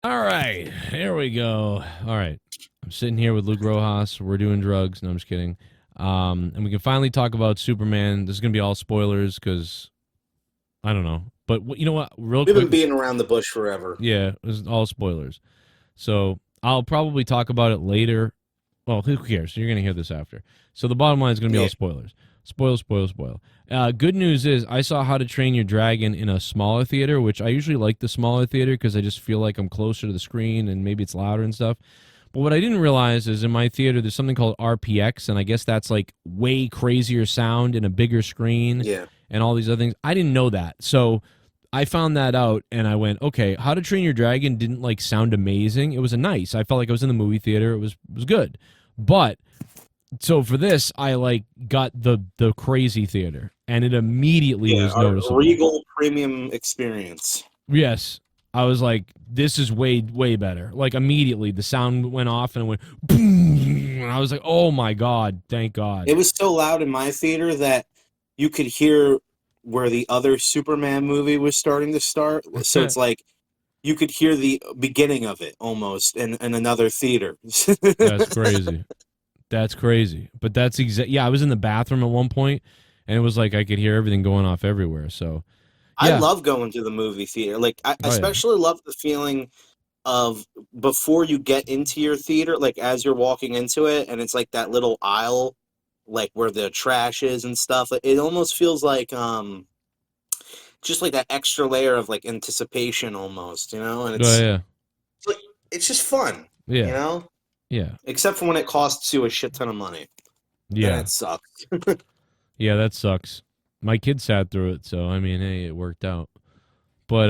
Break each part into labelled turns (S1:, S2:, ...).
S1: All right, here we go. All right, I'm sitting here with Luke Rojas. We're doing drugs. No, I'm just kidding. And we can finally talk about Superman. This is gonna be all spoilers because I don't know. But you know what? Real
S2: We've
S1: quick,
S2: been beating around the bush forever.
S1: yeah, this is all spoilers. So I'll probably talk about it later. Well, who cares? You're gonna hear this after. So the bottom line is gonna be all
S2: Yeah.
S1: spoilers. Spoil, spoil, spoil. Good news is I saw How to Train Your Dragon in a smaller theater, which I usually like the smaller theater because I just feel like I'm closer to the screen and maybe it's louder and stuff. But what I didn't realize is in my theater there's something called RPX, and I guess that's like way crazier sound and a bigger screen
S2: Yeah.
S1: and all these other things. I didn't know that, so I found that out and I went, okay, How to Train Your Dragon didn't like sound amazing. It was a nice. I felt like I was in the movie theater. It was good, but so for this, I like got the crazy theater, and it immediately
S2: Yeah.
S1: was
S2: A
S1: noticeable.
S2: Regal premium experience.
S1: Yes, I was like, this is way better. Like immediately, the sound went off and it went boom. And I was like, oh my god, thank God.
S2: It was so loud in my theater that you could hear where the other Superman movie was starting to start. So it's like you could hear the beginning of it almost in another theater.
S1: That's crazy. That's crazy. But that's exact. Yeah, I was in the bathroom at one point, and it was like I could hear everything going off everywhere. So
S2: I
S1: yeah.
S2: love going to the movie theater. Like I
S1: Oh yeah.
S2: especially love the feeling of before you get into your theater, like as you're walking into it, and it's like that little aisle, like where the trash is and stuff. It almost feels like just like that extra layer of like anticipation almost, and
S1: Oh yeah.
S2: it's like it's just fun, you
S1: Yeah.
S2: know.
S1: Yeah.
S2: Except for when it costs you a shit ton of money, then
S1: Yeah.
S2: it sucks.
S1: Yeah, that sucks. My kid sat through it, so I mean, hey, it worked out. But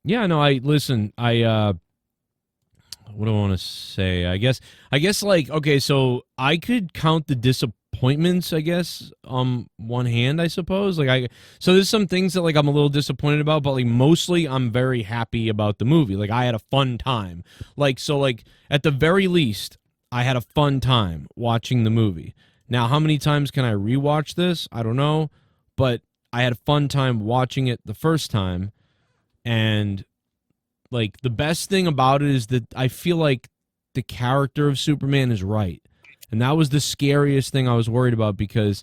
S1: yeah, no, I listen, what do I want to say? I guess like okay, so I could count the disappointments, I guess, on one hand, I suppose. So there's some things that like I'm a little disappointed about, but like mostly I'm very happy about the movie. Like I had a fun time. Like at the very least, I had a fun time watching the movie. Now, how many times can I rewatch this? I don't know, but I had a fun time watching it the first time, and like the best thing about it is that I feel like the character of Superman is right. And that was the scariest thing I was worried about because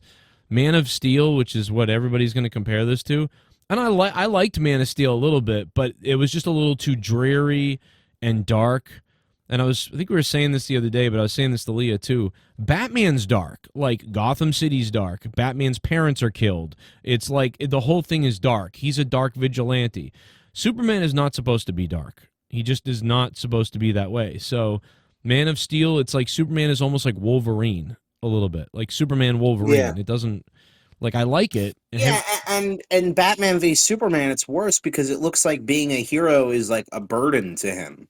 S1: Man of Steel, which is what everybody's going to compare this to, and I liked Man of Steel a little bit, but it was just a little too dreary and dark. And I think we were saying this the other day, but I was saying this to Leah too. Batman's dark. Like Gotham City's dark. Batman's parents are killed. It's like the whole thing is dark. He's a dark vigilante. Superman is not supposed to be dark. He just is not supposed to be that way. So, Man of Steel, it's like Superman is almost like Wolverine a little bit, like Superman
S2: Yeah.
S1: Wolverine. It doesn't like I like it. And
S2: Yeah,
S1: him,
S2: and Batman v Superman, it's worse because it looks like being a hero is like a burden to him.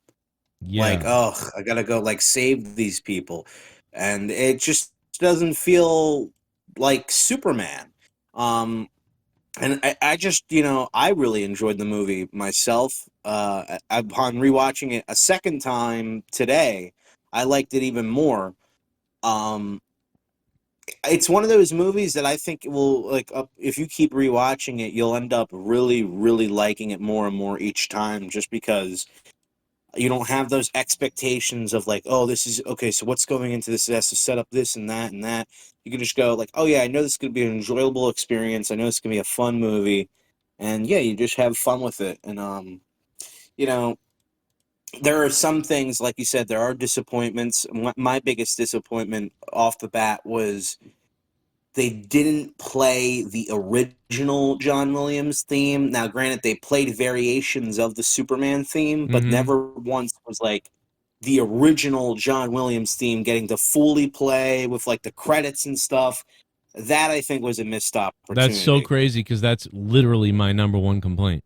S2: Like,
S1: yeah,
S2: oh, I gotta go like save these people, and it just doesn't feel like Superman. Um, and I just, I really enjoyed the movie myself. Upon rewatching it a second time today, I liked it even more. Um, it's one of those movies that I think will like if you keep rewatching it, you'll end up really, really liking it more and more each time, just because you don't have those expectations of like, oh, this is okay, so what's going into this? It has to set up this and that and that. You can just go like, oh yeah, I know this is gonna be an enjoyable experience. I know it's gonna be a fun movie, and yeah, you just have fun with it. And you know, there are some things like you said, there are disappointments. My biggest disappointment off the bat was they didn't play the original John Williams theme. Now, granted, they played variations of the Superman theme, but
S1: mm-hmm.
S2: never once was like the original John Williams theme getting to fully play with like the credits and stuff. That I think was a missed
S1: That's so
S2: opportunity.
S1: crazy because that's literally my number one complaint.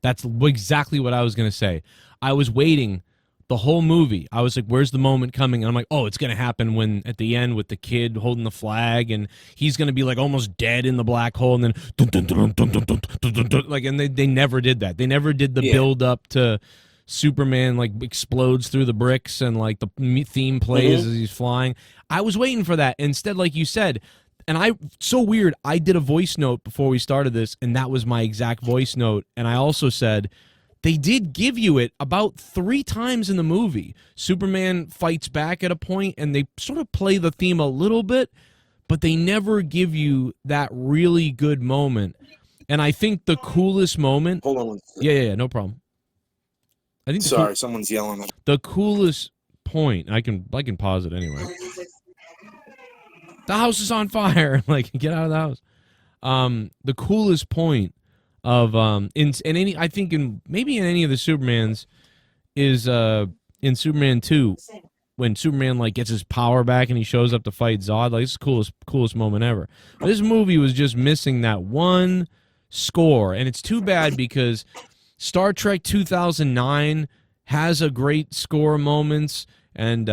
S1: That's exactly what I was gonna say. I was waiting the whole movie. I was like, "Where's the moment coming?" And I'm like, "Oh, it's gonna happen when at the end with the kid holding the flag, and he's gonna be like almost dead in the black hole, and then dun, dun, dun, dun, dun, dun, dun, dun, dun. Like, and they never did that. They never did the
S2: Yeah.
S1: build up to Superman like explodes through the bricks and like the theme plays
S2: Hmm.
S1: as he's flying. I was waiting for that. Instead, like you said, and I so weird. I did a voice note before we started this, and that was my exact voice note. And I also said they did give you it about 3 times in the movie. Superman fights back at a point, and they sort of play the theme a little bit, but they never give you that really good moment. And I think the coolest moment.
S2: Hold on one second.
S1: Yeah, no problem. I think
S2: Sorry, someone's yelling at me.
S1: the coolest point. I can pause it anyway. The house is on fire. Like, get out of the house. The coolest point of in any, I think in maybe in any of the Supermans is in Superman 2, when Superman like gets his power back and he shows up to fight Zod. Like, it's the coolest moment ever. But this movie was just missing that one score, and it's too bad because Star Trek 2009 has a great score moments, and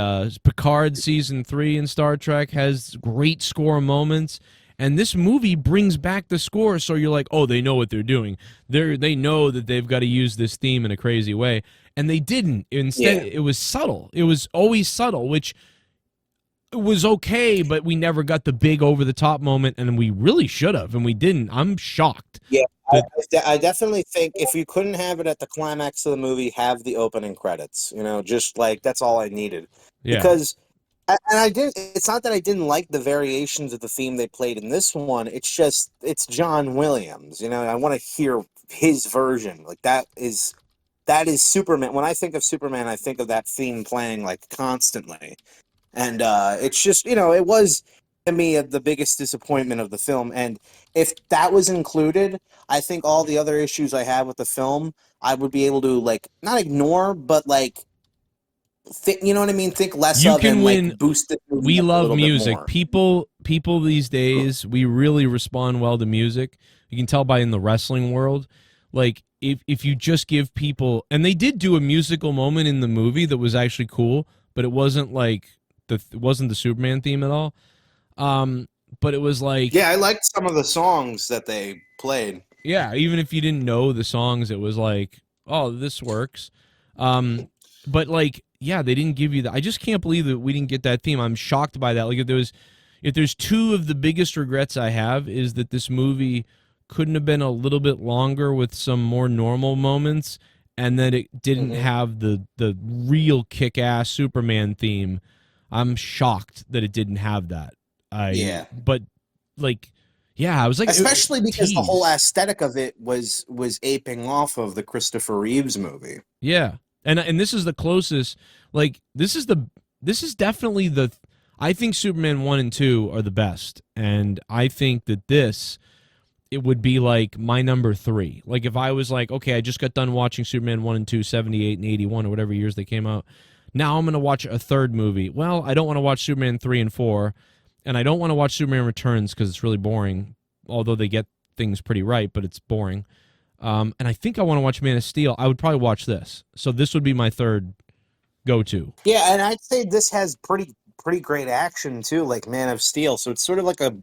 S1: Picard season 3 in Star Trek has great score moments. And this movie brings back the score, so you're like, oh, they know what they're doing. They know that they've got to use this theme in a crazy way, and they didn't. Instead, It was subtle. It was always subtle, which was okay, but we never got the big over-the-top moment, and we really should have, and we didn't. I'm shocked.
S2: Yeah, I definitely think if you couldn't have it at the climax of the movie, have the opening credits. You know, just like that's all I needed.
S1: Yeah.
S2: Because, and I did. It's not that I didn't like the variations of the theme they played in this one. It's just it's John Williams. You know, I want to hear his version. Like that is Superman. When I think of Superman, I think of that theme playing like constantly. And it's just, you know, it was, to me, the biggest disappointment of the film. And if that was included, I think all the other issues I have with the film, I would be able to, like, not ignore, but, like, you know what I mean? Think less
S1: You
S2: of
S1: can
S2: and,
S1: win.
S2: like, boost it.
S1: We love music. People these days, we really respond well to music. You can tell by in the wrestling world. Like, if you just give people, and they did do a musical moment in the movie that was actually cool, but it wasn't like it wasn't the Superman theme at all. But it was like,
S2: yeah, I liked some of the songs that they played.
S1: Yeah, even if you didn't know the songs, it was like, oh, this works. But like, yeah, they didn't give you that. I just can't believe that we didn't get that theme. I'm shocked by that. Like, if there's two of the biggest regrets I have is that this movie couldn't have been a little bit longer with some more normal moments, and that it didn't have the real kick-ass Superman theme. I'm shocked that it didn't have that. But like, yeah, I was like,
S2: especially because the whole aesthetic of it was aping off of the Christopher Reeves movie.
S1: Yeah, and this is the closest. Like, this is definitely the. I think Superman 1 and 2 are the best, and I think that it would be like my number 3. Like, if I was like, okay, I just got done watching Superman 1 and 2, 78 and 81 or whatever years they came out. Now I'm going to watch a third movie. Well, I don't want to watch Superman 3 and 4, and I don't want to watch Superman Returns because it's really boring, although they get things pretty right, but it's boring. And I think I want to watch Man of Steel. I would probably watch this. So this would be my third go-to.
S2: Yeah, and I'd say this has pretty great action too, like Man of Steel. So it's sort of like a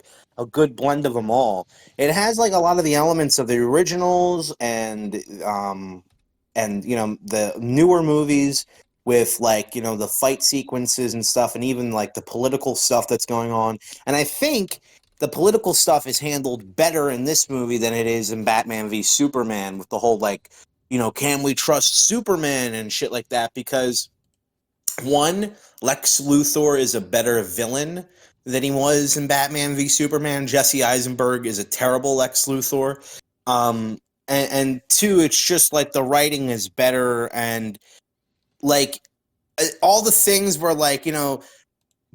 S2: good blend of them all. It has like a lot of the elements of the originals and you know, the newer movies with, like, you know, the fight sequences and stuff, and even like the political stuff that's going on. And I think the political stuff is handled better in this movie than it is in Batman v Superman, with the whole, like, you know, can we trust Superman and shit like that, because one, Lex Luthor is a better villain than he was in Batman v Superman. Jesse Eisenberg is a terrible Lex Luthor. And two, it's just like the writing is better, and like all the things were like, you know,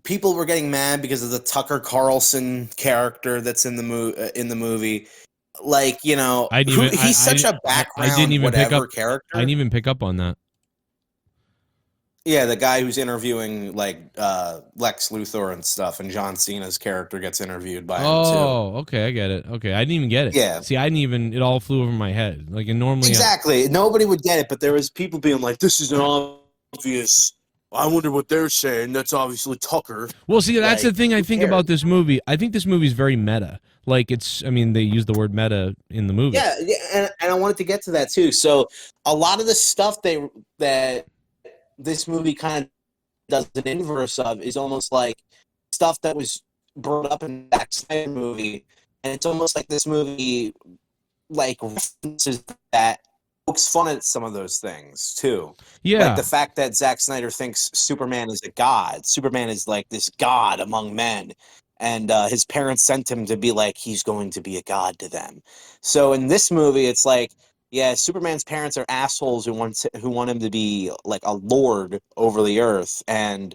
S2: people were getting mad because of the Tucker Carlson character that's in the movie. Like, you know, he's such a background
S1: I didn't even
S2: whatever character.
S1: I didn't even pick up on that.
S2: Yeah, the guy who's interviewing like Lex Luthor and stuff, and John Cena's character gets interviewed by him too.
S1: Oh, okay, I get it. Okay, I didn't even get it.
S2: Yeah.
S1: See, I didn't even. It all flew over my head. Like, and normally,
S2: exactly, nobody would get it, but there was people being like, "This is an obvious." I wonder what they're saying. That's obviously Tucker.
S1: Well, see, that's
S2: like,
S1: the thing I think about this movie. I think this movie is very meta. Like, I mean, they use the word meta in the movie.
S2: Yeah, and I wanted to get to that too. So a lot of the stuff that this movie kind of does an inverse of is almost like stuff that was brought up in the Zack Snyder movie, and it's almost like this movie like references that pokes fun at some of those things too. Like
S1: Yeah,
S2: the fact that Zack Snyder thinks Superman is a god. Superman is like this god among men. And his parents sent him to be like, he's going to be a god to them. So in this movie, it's like, yeah, Superman's parents are assholes who want him to be like a lord over the earth, and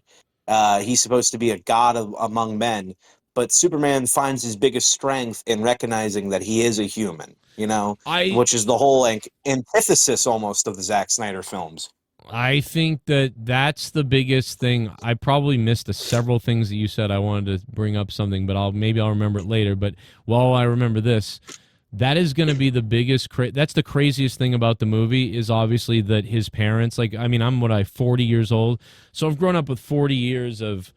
S2: he's supposed to be a god among men. But Superman finds his biggest strength in recognizing that he is a human, you know,
S1: I
S2: which is the whole like antithesis almost of the Zack Snyder films.
S1: I think that that's the biggest thing. I probably missed several things that you said. I wanted to bring up something, but I'll remember it later. But while I remember this, that is going to be the biggest. That's the craziest thing about the movie is obviously that his parents. Like, I mean, I'm 40 years old, so I've grown up with 40 years of,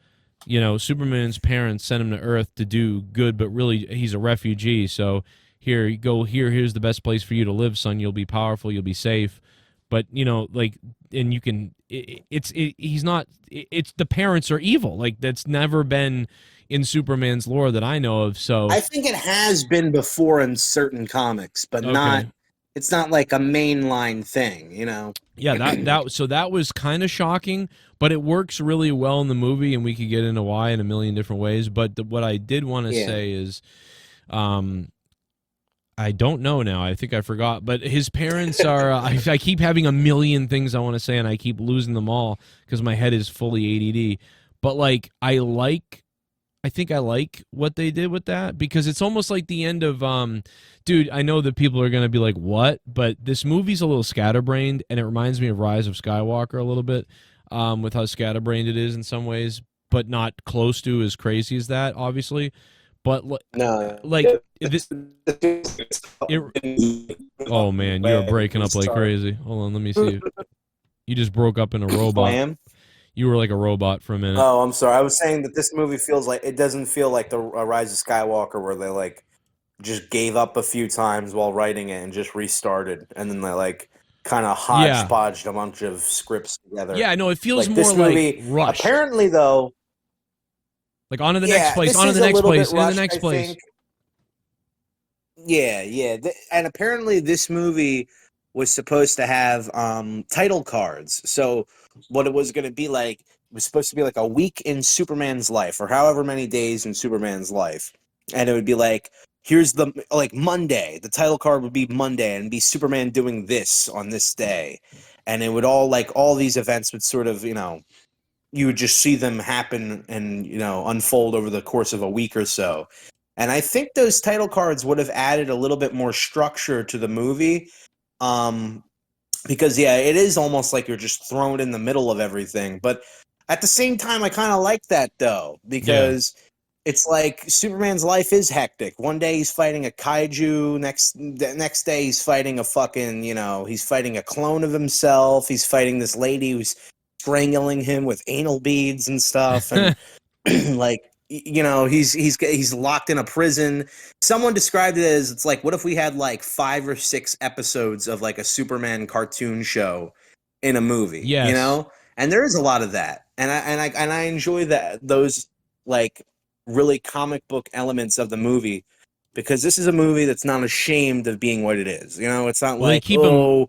S1: Superman's parents sent him to Earth to do good, but really he's a refugee. So here you go. Here's the best place for you to live, son. You'll be powerful. You'll be safe. But like, and you can he's not it's the parents are evil, like that's never been in Superman's lore that I know of. So
S2: I think it has been before in certain comics, but not.
S1: okay,
S2: It's not like a mainline thing, you know.
S1: yeah, that was kind of shocking, but it works really well in the movie, and we could get into why in a million different ways. But what I did want to
S2: Yeah.
S1: say is, um I don't know now. I think I forgot. But his parents are. I keep having a million things I want to say, and I keep losing them all because my head is fully ADD. But like, I think I like what they did with that because it's almost like the end of. Dude, I know that people are gonna be like, "What?" But this movie's a little scatterbrained, and it reminds me of Rise of Skywalker a little bit, with how scatterbrained it is in some ways, but not close to as crazy as that, obviously. But
S2: No.
S1: like, oh man, you're breaking up like crazy. Hold on, let me see. You just broke up in a
S2: I
S1: robot.
S2: am.
S1: You were like a robot for a minute.
S2: Oh, I'm sorry. I was saying that this movie feels like it doesn't feel like the Rise of Skywalker, where they like just gave up a few times while writing it and just restarted, and then they like kind of
S1: Yeah.
S2: hodgepodged a bunch of scripts together.
S1: Yeah, no, it feels
S2: Like
S1: more
S2: this
S1: like
S2: movie,
S1: rushed.
S2: apparently though,
S1: Like on to the next
S2: yeah,
S1: place,
S2: this
S1: on to
S2: is
S1: the
S2: a
S1: next
S2: little bit
S1: place, in the
S2: rushed,
S1: next
S2: I
S1: place.
S2: think. Yeah, yeah. And apparently this movie was supposed to have title cards. So what it was going to be like was supposed to be like a week in Superman's life or however many days in Superman's life. And it would be like here's the like Monday. The title card would be Monday and be Superman doing this on this day. And it would all these events would sort of, you would just see them happen and unfold over the course of a week or so. And I think those title cards would have added a little bit more structure to the movie, um, because yeah, it is almost like you're just thrown in the middle of everything. But at the same time, I kind of like that though,
S1: Yeah.
S2: because it's like Superman's life is hectic. One day he's fighting a kaiju, the next day he's fighting a fucking, he's fighting a clone of himself. He's fighting this lady who's strangling him with anal beads and stuff, and like he's locked in a prison. Someone described it as it's like, what if we had like 5 or 6 episodes of like a Superman cartoon show in a movie,
S1: Yes.
S2: And there is a lot of that, and I enjoy those like really comic book elements of the movie, because this is a movie that's not ashamed of being what it is. It's not
S1: Well, they
S2: like,
S1: keep him.
S2: oh,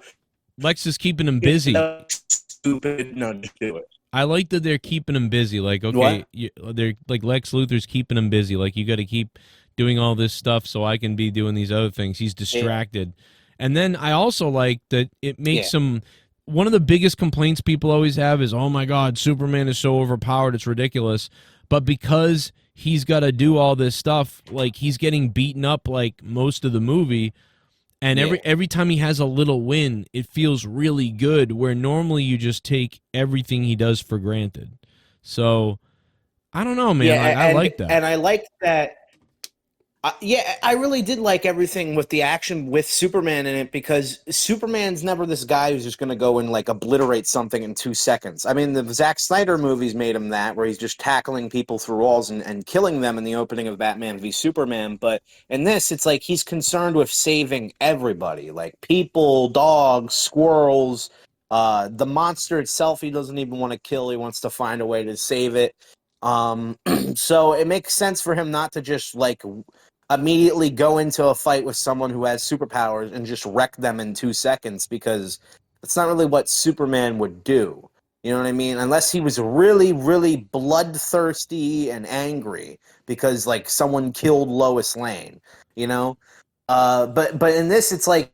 S1: Lex is keeping him busy.
S2: stupid. No, just do it.
S1: I like that they're keeping him busy. Like, okay,
S2: What?
S1: they're like Lex Luthor's keeping him busy. Like, you got to keep doing all this stuff so I can be doing these other things. He's
S2: Yeah.
S1: distracted. And then I also like that it
S2: Yeah.
S1: makes him. One of the biggest complaints people always have is, oh my God, Superman is so overpowered. It's ridiculous. But because he's got to do all this stuff, like, he's getting beaten up like most of the movie. And
S2: Yeah.
S1: every time he has a little win, it feels really good. Where normally you just take everything he does for granted. So I don't know, man.
S2: Yeah,
S1: I
S2: and
S1: like that.
S2: and I like that. Yeah, I really did like everything with the action with Superman in it, because Superman's never this guy who's just going to go and like obliterate something in 2 seconds. I mean, the Zack Snyder movies made him that, where he's just tackling people through walls and killing them in the opening of Batman v Superman. But in this, it's like he's concerned with saving everybody, like people, dogs, squirrels, the monster itself. He doesn't even want to kill. He wants to find a way to save it. So it makes sense for him not to just like immediately go into a fight with someone who has superpowers and just wreck them in 2 seconds, because that's not really what Superman would do. You know what I mean? Unless he was really, really bloodthirsty and angry because like someone killed Lois Lane, you know? But in this, it's like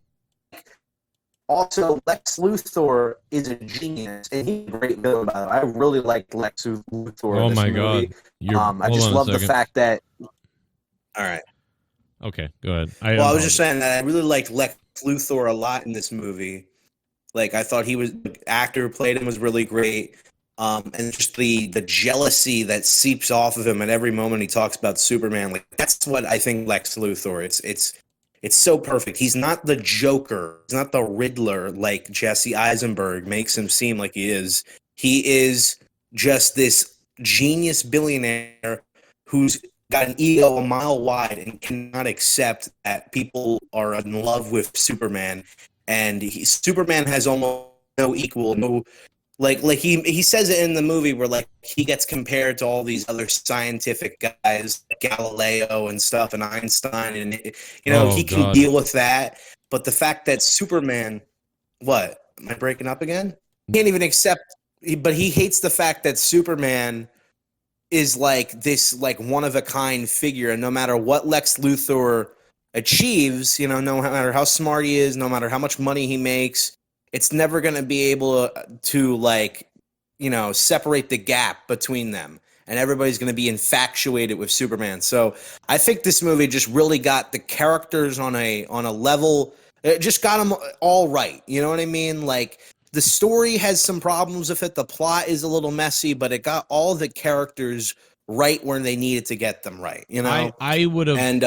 S2: also Lex Luthor is a genius and he's a great villain. By the way, I really liked Lex Luthor in
S1: Oh
S2: this
S1: my
S2: movie.
S1: God. You're
S2: I
S1: hold
S2: just
S1: on a
S2: love the
S1: second.
S2: fact that. All right.
S1: Okay, go ahead. I
S2: Well, I was just
S1: apologize.
S2: saying that I really liked Lex Luthor a lot in this movie. Like I thought the actor who played him was really great. And just the jealousy that seeps off of him at every moment he talks about Superman, like that's what I think Lex Luthor. It's so perfect. He's not the Joker. He's not the Riddler like Jesse Eisenberg makes him seem like he is. He is just this genius billionaire who's got an ego a mile wide and cannot accept that people are in love with Superman. And Superman has almost no equal, no like he says it in the movie where like he gets compared to all these other scientific guys, like Galileo and stuff, and Einstein, and
S1: Oh
S2: he can
S1: God.
S2: deal with that. But the fact that Superman, what am I breaking up again? Can't even accept, but he hates the fact that Superman is like this like one of a kind figure, and no matter what Lex Luthor achieves, no matter how smart he is, no matter how much money he makes, it's never going to be able to like separate the gap between them, and everybody's going to be infatuated with Superman. So I think this movie just really got the characters on a level. It just got them all right. You know what I mean? Like the story has some problems with it. The plot is a little messy, but it got all the characters right where they needed to get them right,
S1: I would have.
S2: And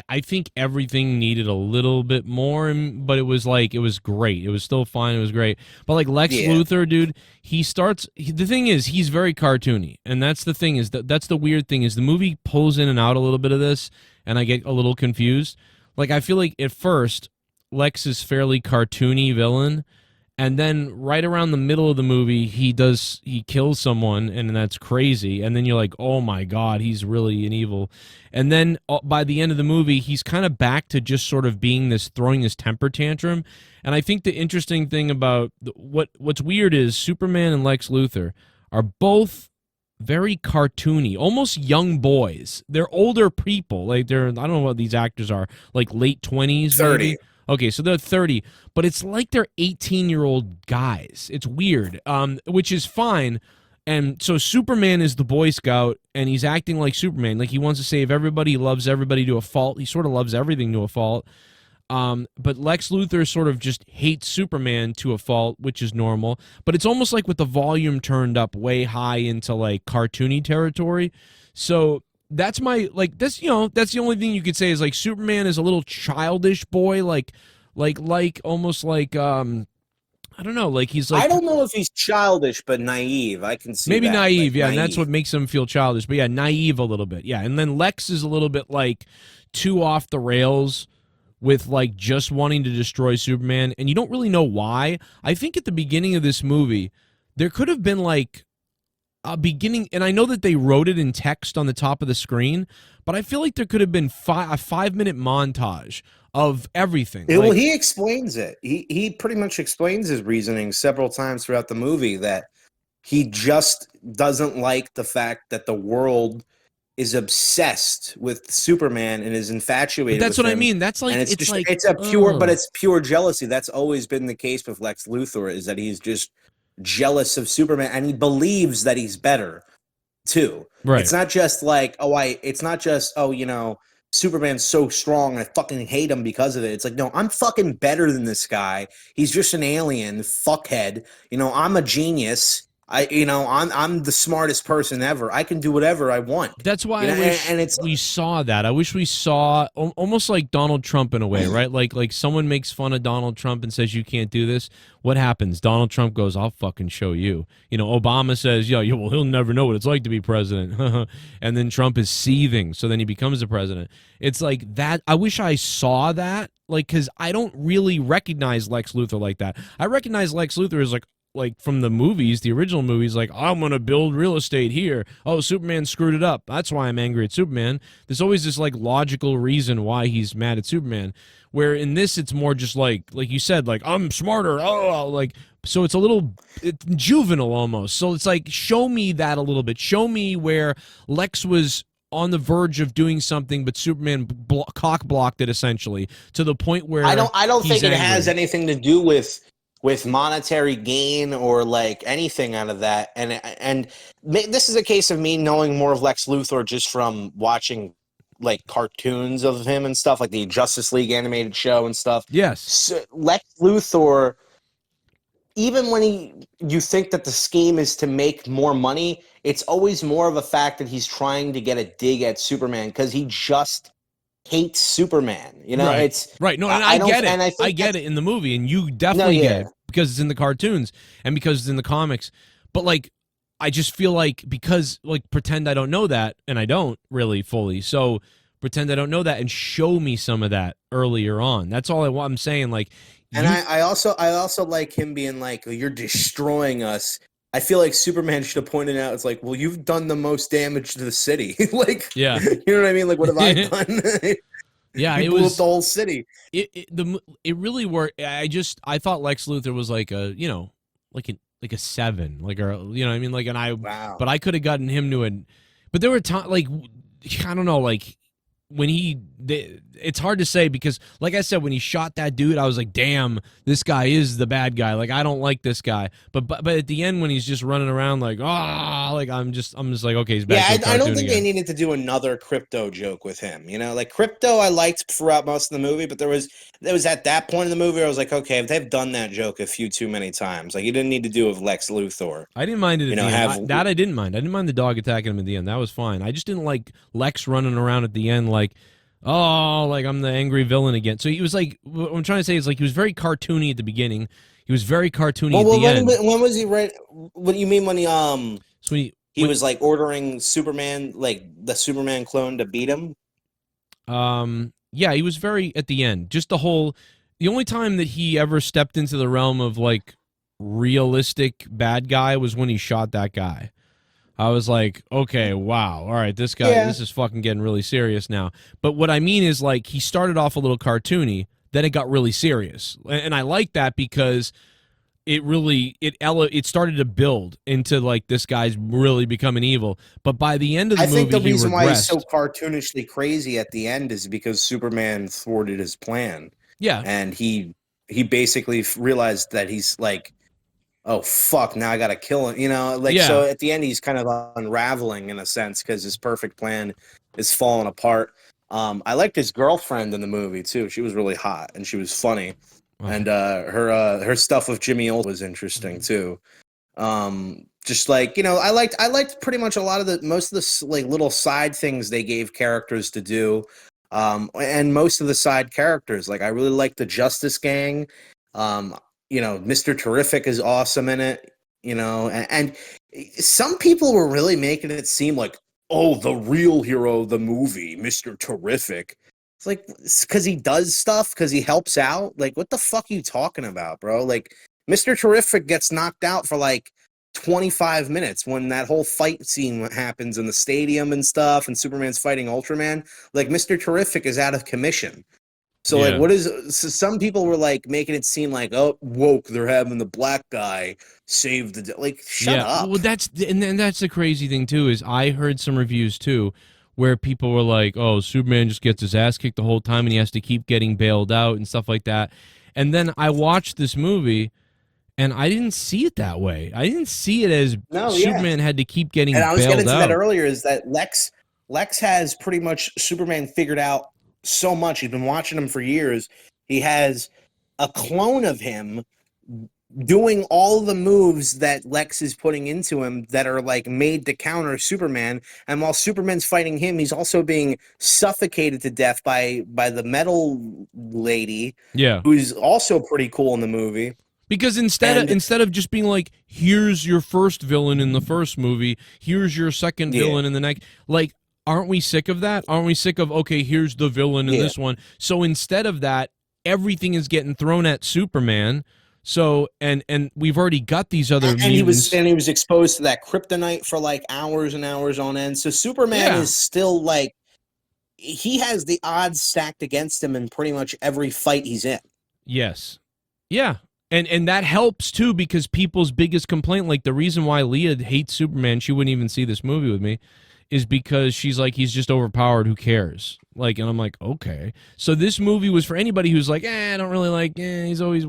S1: I think everything needed a little bit more, but it was like it was great. It was still fine. It was great. But like Lex
S2: yeah,
S1: Luthor, dude, the thing is, he's very cartoony, and that's the thing is that's the weird thing is the movie pulls in and out a little bit of this, and I get a little confused. Like I feel like at first Lex is fairly cartoony villain, and then right around the middle of the movie he kills someone, and that's crazy, and then you're like, oh my God, he's really an evil. And then by the end of the movie he's kind of back to just sort of being this throwing this temper tantrum. And I think the interesting thing about what's weird is Superman and Lex Luthor are both very cartoony, almost young boys. They're older people. Like I don't know what these actors are, like late 20s
S2: 30.
S1: maybe. Okay, so they're 30, but it's like they're 18-year-old guys. It's weird, which is fine. And so Superman is the Boy Scout, and he's acting like Superman. Like he wants to save everybody. He loves everybody to a fault. He sort of loves everything to a fault. But Lex Luthor sort of just hates Superman to a fault, which is normal. But it's almost like with the volume turned up way high into like cartoony territory. So that's my like that's the only thing you could say is like Superman is a little childish boy, like almost like I don't know, like he's
S2: I
S1: like
S2: don't know if he's childish, but naive. I can see
S1: maybe
S2: that,
S1: naive,
S2: like
S1: yeah, and that's
S2: naive.
S1: what makes him feel childish. But yeah, naive a little bit, yeah. And then Lex is a little bit like too off the rails with like just wanting to destroy Superman, and you don't really know why. I think at the beginning of this movie, there could have been like a beginning, and I know that they wrote it in text on the top of the screen, but I feel like there could have been a 5-minute montage of everything.
S2: Well,
S1: Like
S2: he explains it. He pretty much explains his reasoning several times throughout the movie that he just doesn't like the fact that the world is obsessed with Superman and is
S1: but
S2: infatuated
S1: that's
S2: with
S1: what I
S2: him.
S1: mean. That's
S2: And
S1: like
S2: it's
S1: it's
S2: just
S1: like
S2: it's a pure but it's pure jealousy. That's always been the case with Lex Luthor, is that he's just jealous of Superman and he believes that he's better too.
S1: right.
S2: It's not just like, it's not just, Superman's so strong, I fucking hate him because of it. It's like, no, I'm fucking better than this guy. He's just an alien, fuckhead. I'm a genius. I'm the smartest person ever. I can do whatever I want.
S1: That's why I wish
S2: And it's
S1: we saw that. I wish we saw almost like Donald Trump in a way, right? Like someone makes fun of Donald Trump and says you can't do this. What happens? Donald Trump goes, "I'll fucking show you." Obama says, "Yo, well, he'll never know what it's like to be president," and then Trump is seething. So then he becomes the president. It's like that. I wish I saw that, like, because I don't really recognize Lex Luthor like that. I recognize Lex Luthor as like like from the movies, the original movies, like I'm gonna build real estate here. Oh, Superman screwed it up. That's why I'm angry at Superman. There's always this like logical reason why he's mad at Superman. Where in this, it's more just like you said, like I'm smarter. Oh, like so it's a little juvenile almost. So it's like show me that a little bit. Show me where Lex was on the verge of doing something, but Superman cock blocked it essentially to the point where
S2: I don't
S1: he's
S2: think it
S1: angry.
S2: has anything to do with monetary gain or like anything out of that. And this is a case of me knowing more of Lex Luthor just from watching like cartoons of him and stuff, like the Justice League animated show and stuff.
S1: Yes.
S2: So Lex Luthor, even when you think that the scheme is to make more money, it's always more of a fact that he's trying to get a dig at Superman because he just hates Superman. You know,
S1: Right.
S2: it's
S1: right. No, and I
S2: don't,
S1: get it.
S2: and I think
S1: I get it in the movie, and you definitely get it because it's in the cartoons and because it's in the comics. But like, I just feel like because like pretend I don't know that, and I don't really fully. So pretend I don't know that and show me some of that earlier on. That's all I'm saying. Like,
S2: and I also like him being like, "You're destroying us." I feel like Superman should have pointed out, it's like, well, you've done the most damage to the city. Like,
S1: yeah,
S2: you know what I mean? Like, what have I done?
S1: yeah,
S2: you blew up the whole city.
S1: It really worked. I thought Lex Luthor was like a like a 7, like or you know what I mean, like
S2: Wow.
S1: but I could have gotten him to an, but there were times like I don't know, like when it's hard to say because like I said, when he shot that dude, I was like, damn, this guy is the bad guy. Like I don't like this guy. But at the end when he's just running around like like I'm just like, okay, he's back.
S2: Yeah, I don't think
S1: again.
S2: they needed to do another Crypto joke with him. You know, like Crypto I liked throughout most of the movie, but there was at that point in the movie I was like, okay, they've done that joke a few too many times. Like you didn't need to do it with Lex Luthor.
S1: I didn't mind it at the end.
S2: I
S1: didn't mind. I didn't mind the dog attacking him at the end. That was fine. I just didn't like Lex running around at the end like, oh, like I'm the angry villain again. So he was like, what I'm trying to say is like he was very cartoony at the beginning. He was very cartoony at the end.
S2: When was he right? What do you mean when he
S1: So
S2: he was like ordering Superman, like the Superman clone, to beat him?
S1: Yeah, he was very at the end. Just the only time that he ever stepped into the realm of like realistic bad guy was when he shot that guy. I was like, okay, wow, all right, this guy, this is fucking getting really serious now. But what I mean is like he started off a little cartoony, then it got really serious, and I like that because it started to build into like this guy's really becoming evil. But by the end of the movie, I think the reason why he's
S2: so cartoonishly crazy at the end is because Superman thwarted his plan.
S1: Yeah,
S2: and he basically realized that he's like, oh fuck, now I gotta kill him. You know, like so at the end he's kind of unraveling in a sense because his perfect plan is falling apart. I liked his girlfriend in the movie too. She was really hot and she was funny. And her stuff with Jimmy Olsen was interesting too. Just like, you know, I liked pretty much a lot of most of the like little side things they gave characters to do. And most of the side characters, like I really liked the Justice Gang. You know, Mr. Terrific is awesome in it, you know, and some people were really making it seem like, oh, the real hero of the movie, Mr. Terrific. It's like, because he does stuff, because he helps out. Like, what the fuck are you talking about, bro? Like, Mr. Terrific gets knocked out for like 25 minutes when that whole fight scene happens in the stadium and stuff, and Superman's fighting Ultraman. Like, Mr. Terrific is out of commission. So, like, some people were like making it seem like, oh, woke, they're having the black guy save the, like, shut up.
S1: Well, that's the crazy thing too, is I heard some reviews too where people were like, oh, Superman just gets his ass kicked the whole time and he has to keep getting bailed out and stuff like that. And then I watched this movie and I didn't see it that way. I didn't see it as Superman had to keep getting bailed out. And I was getting to
S2: that earlier, is that Lex has pretty much Superman figured out so much. He's been watching him for years. He has a clone of him doing all the moves that Lex is putting into him that are like made to counter Superman. And while Superman's fighting him, he's also being suffocated to death by the metal lady.
S1: Yeah.
S2: Who's also pretty cool in the movie.
S1: Because instead of just being like, here's your first villain in the first movie, here's your second villain in the next, like, aren't we sick of that? Aren't we sick of, okay, here's the villain in this one? So instead of that, everything is getting thrown at Superman. So and we've already got these other
S2: And he was
S1: mutants.
S2: exposed to that kryptonite for like hours and hours on end. So Superman
S1: Yeah.
S2: is still like he has the odds stacked against him in pretty much every fight he's in.
S1: Yes. Yeah. And that helps too because people's biggest complaint, like the reason why Leah hates Superman, she wouldn't even see this movie with me, is because she's like, he's just overpowered. Who cares? Like, and I'm like, okay. So this movie was for anybody who's like, I don't really like, he's always.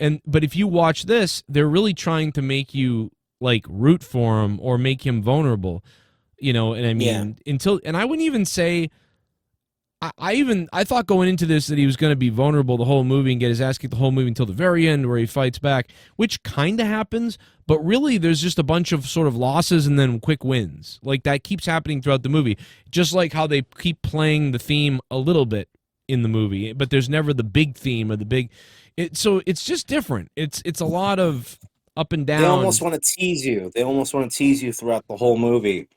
S1: And but if you watch this, they're really trying to make you like root for him or make him vulnerable, you know. And I
S2: Yeah.
S1: mean, and I wouldn't even say I thought going into this that he was going to be vulnerable the whole movie and get his ass kicked the whole movie until the very end where he fights back, which kind of happens, but really there's just a bunch of sort of losses and then quick wins. Like that keeps happening throughout the movie, just like how they keep playing the theme a little bit in the movie, but there's never the big theme or the big. So it's just different. It's a lot of up and
S2: They almost
S1: down,
S2: want to tease you. They almost want to tease you throughout the whole movie.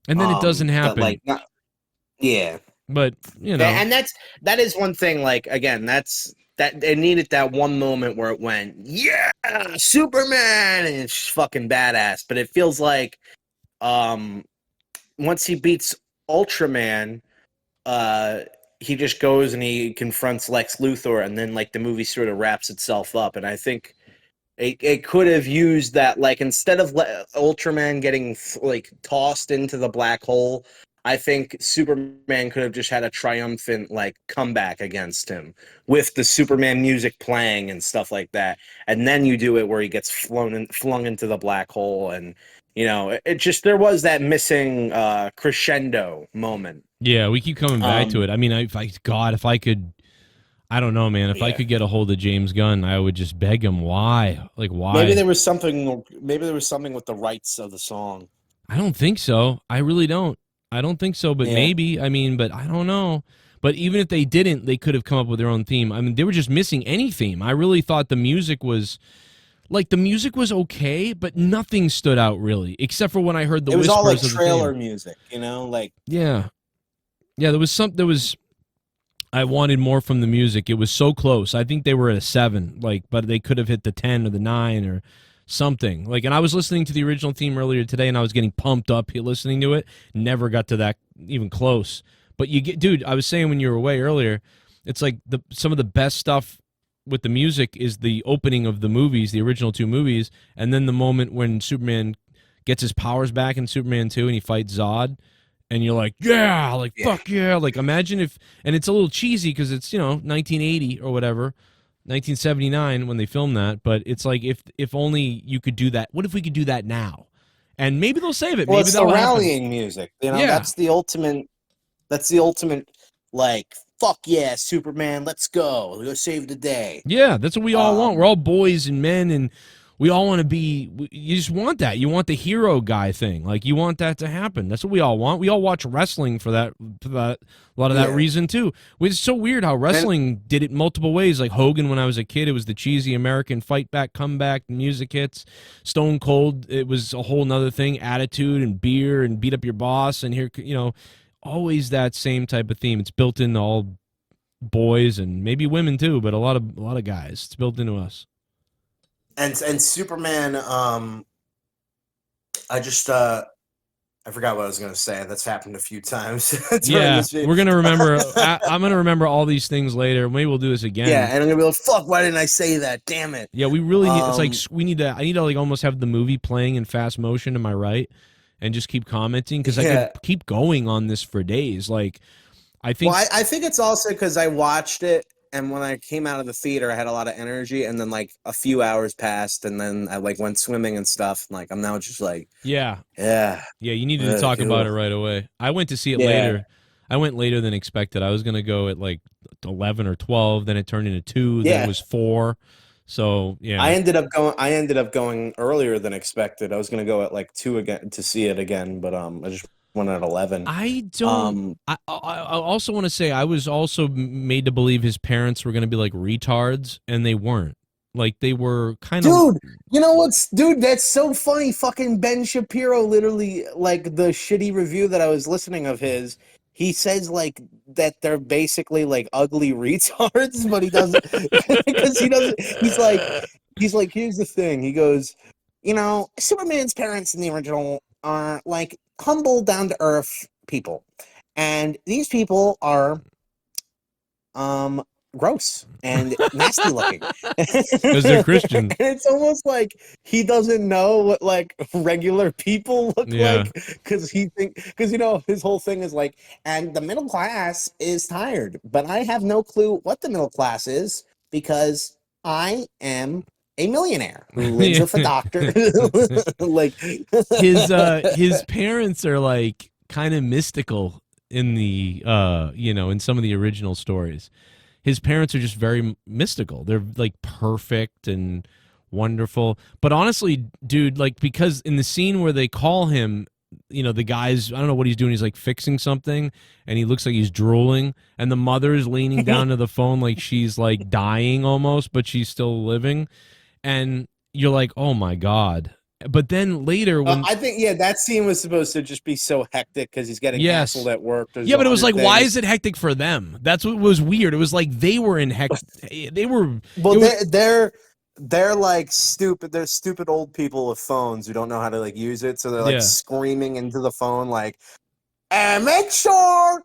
S1: and then it doesn't
S2: But
S1: happen.
S2: like not yeah.
S1: But you know,
S2: And that is one thing, like again, that they needed that one moment where it went, yeah, Superman, and it's fucking badass. But it feels like once he beats Ultraman, he just goes and he confronts Lex Luthor, and then like the movie sort of wraps itself up. And I think it could have used that, like instead of Ultraman getting like tossed into the black hole, I think Superman could have just had a triumphant like comeback against him with the Superman music playing and stuff like that. And then you do it where he gets flung into the black hole, and you know, it just there was that missing crescendo moment.
S1: yeah, we keep coming back to
S2: Um,
S1: it. I mean, if I could, I don't know, man. If I
S2: yeah.
S1: could get a hold of James Gunn, I would just beg him. Why? Like,
S2: Maybe
S1: why?
S2: there was something. Maybe there was something with the rights of the song.
S1: I don't think so. I really don't. I don't think so, but
S2: Yeah,
S1: maybe. I mean, but I don't know. But even if they didn't, they could have come up with their own theme. I mean, they were just missing any theme. I really thought the music was okay, but nothing stood out really, except for when I heard the
S2: it was all like
S1: whispers of the
S2: trailer
S1: theme.
S2: music, you know, like
S1: Yeah. Yeah, there was I wanted more from the music. It was so close. I think they were at a 7, like, but they could have hit the 10 or the 9 or something. Like, and I was listening to the original theme earlier today, and I was getting pumped up listening to it. Never got to that even close. But you get, dude. I was saying when you were away earlier, it's like some of the best stuff with the music is the opening of the movies, the original 2 movies, and then the moment when Superman gets his powers back in Superman 2 and he fights Zod, and you're like, yeah, like
S2: yeah.
S1: fuck yeah, like imagine if, and it's a little cheesy because it's 1980 or whatever, 1979 when they filmed that, but it's like if only you could do that. What if we could do that now? And maybe they'll save it.
S2: Well,
S1: Maybe
S2: it's the
S1: that'll happen.
S2: rallying music. You know,
S1: Yeah,
S2: that's the ultimate. That's the ultimate. Like, fuck yeah, Superman, let's go. Let's save the day.
S1: yeah, that's what we all want. We're
S2: Um,
S1: all boys and men, and we all want to be. You just want that. You want the hero guy thing. Like you want that to happen. That's what we all want. We all watch wrestling for that. A lot of that
S2: yeah,
S1: reason too. It's so weird how
S2: and
S1: wrestling did it multiple ways. Like Hogan, when I was a kid, it was the cheesy American fight back, comeback, music hits. Stone Cold, it was a whole nother thing. Attitude and beer and beat up your boss. And here, always that same type of theme. It's built into all boys and maybe women too, but a lot of guys. It's built into us.
S2: and Superman. I just I forgot what I was gonna say. That's happened a few times during
S1: Yeah,
S2: this video.
S1: we're gonna remember. I'm gonna remember all these things later. Maybe we'll do this
S2: Yeah,
S1: again.
S2: and I'm gonna be like, fuck, why didn't I say that? Damn it.
S1: Yeah, we really need. It's like
S2: Um,
S1: we need to. I need to like almost have the movie playing in fast motion. Am I right? And just keep commenting because I could
S2: yeah.
S1: keep going on this for days. Like I
S2: Well,
S1: think.
S2: I think it's also because I watched it, and when I came out of the theater, I had a lot of energy, and then like a few hours passed, and then I like went swimming and stuff. And, like I'm now just like,
S1: Yeah,
S2: yeah,
S1: yeah. You needed to talk about
S2: ew.
S1: it right away. I went to see it
S2: Yeah,
S1: later. I went later than expected. I was gonna go at like 11 or 12. Then it turned into 2. Then it
S2: yeah.
S1: was 4. So
S2: I
S1: yeah.
S2: ended up going. I ended up going earlier than expected. I was gonna go at like 2 again to see it again, but I just went at 11.
S1: I don't.
S2: Um,
S1: I also want to say I was also made to believe his parents were going to be like retards, and they weren't. Like they were kind of.
S2: Dude, you know what's dude, that's so funny. Fucking Ben Shapiro literally like the shitty review that I was listening of his, he says like that they're basically like ugly retards, but he doesn't because he doesn't he's like he's like, here's the thing. He goes, Superman's parents in the original are like humble, down to earth people, and these people are um gross and nasty looking.
S1: Because they're
S2: And
S1: Christians.
S2: it's almost like he doesn't know what like regular people look
S1: Yeah.
S2: like, because his whole thing is like, and the middle class is tired, but I have no clue what the middle class is because I am a millionaire who lives with a doctor. Like,
S1: His parents are like kind of mystical in the in some of the original stories. His parents are just very mystical. They're like perfect and wonderful. But honestly, dude, like, because in the scene where they call him, the guy's, I don't know what he's doing. He's like fixing something and he looks like he's drooling. And the mother's leaning down to the phone like she's like dying almost, but she's still living. And you're like, oh my God. But then later when,
S2: I think, yeah, that scene was supposed to just be so hectic because he's getting
S1: yes.
S2: hassled at work. There's
S1: Yeah, but it was
S2: 100
S1: like, why
S2: things.
S1: is it hectic for them? That's what was weird. It was like they were in they were.
S2: Well,
S1: It was,
S2: they're like stupid. They're stupid old people with phones who don't know how to like use it. So they're like
S1: yeah.
S2: screaming into the phone, like, and make sure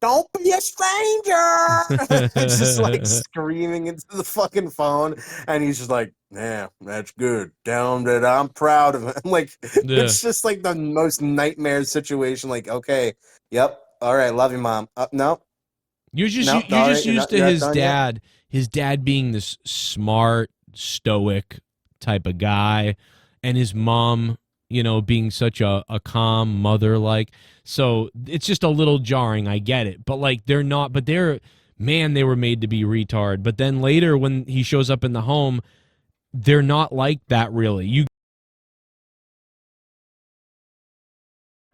S2: don't be a stranger. Just like screaming into the fucking phone, and he's just like, "Yeah, that's good. Tell him that I'm proud of him." Like,
S1: Yeah.
S2: it's just like the most nightmare situation. Like, okay, yep, all right, love you, mom. No, no,
S1: You're
S2: all
S1: just
S2: right,
S1: used to
S2: you're not done yet.
S1: his dad being this smart, stoic type of guy, and his mom, being such a calm mother like. So it's just a little jarring. I get it, but like they're not. But they're man, they were made to be retard. But then later when he shows up in the home, they're not like that really.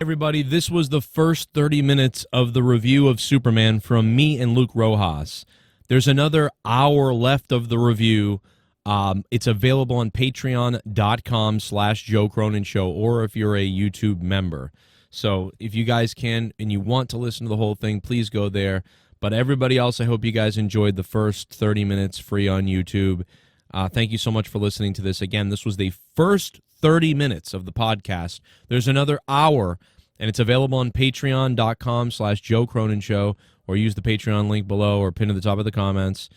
S1: Everybody, this was the first 30 minutes of the review of Superman from me and Luke Rojas. There's another hour left of the review. It's available on patreon.com/Joe Cronin Show, or if you're a YouTube member. So if you guys can and you want to listen to the whole thing, please go there. But everybody else, I hope you guys enjoyed the first 30 minutes free on YouTube. Thank you so much for listening to this. Again, this was the first 30 minutes of the podcast. There's another hour, and it's available on patreon.com/Joe Cronin Show, or use the Patreon link below or pin at the top of the comments.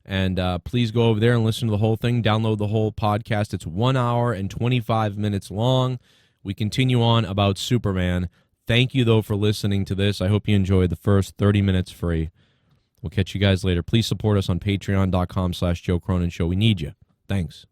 S1: And please go over there and listen to the whole thing. Download the whole podcast. It's 1 hour and 25 minutes long. We continue on about Superman. Thank you, though, for listening to this. I hope you enjoyed the first 30 minutes free. We'll catch you guys later. Please support us on patreon.com/Joe Cronin Show. We need you. Thanks.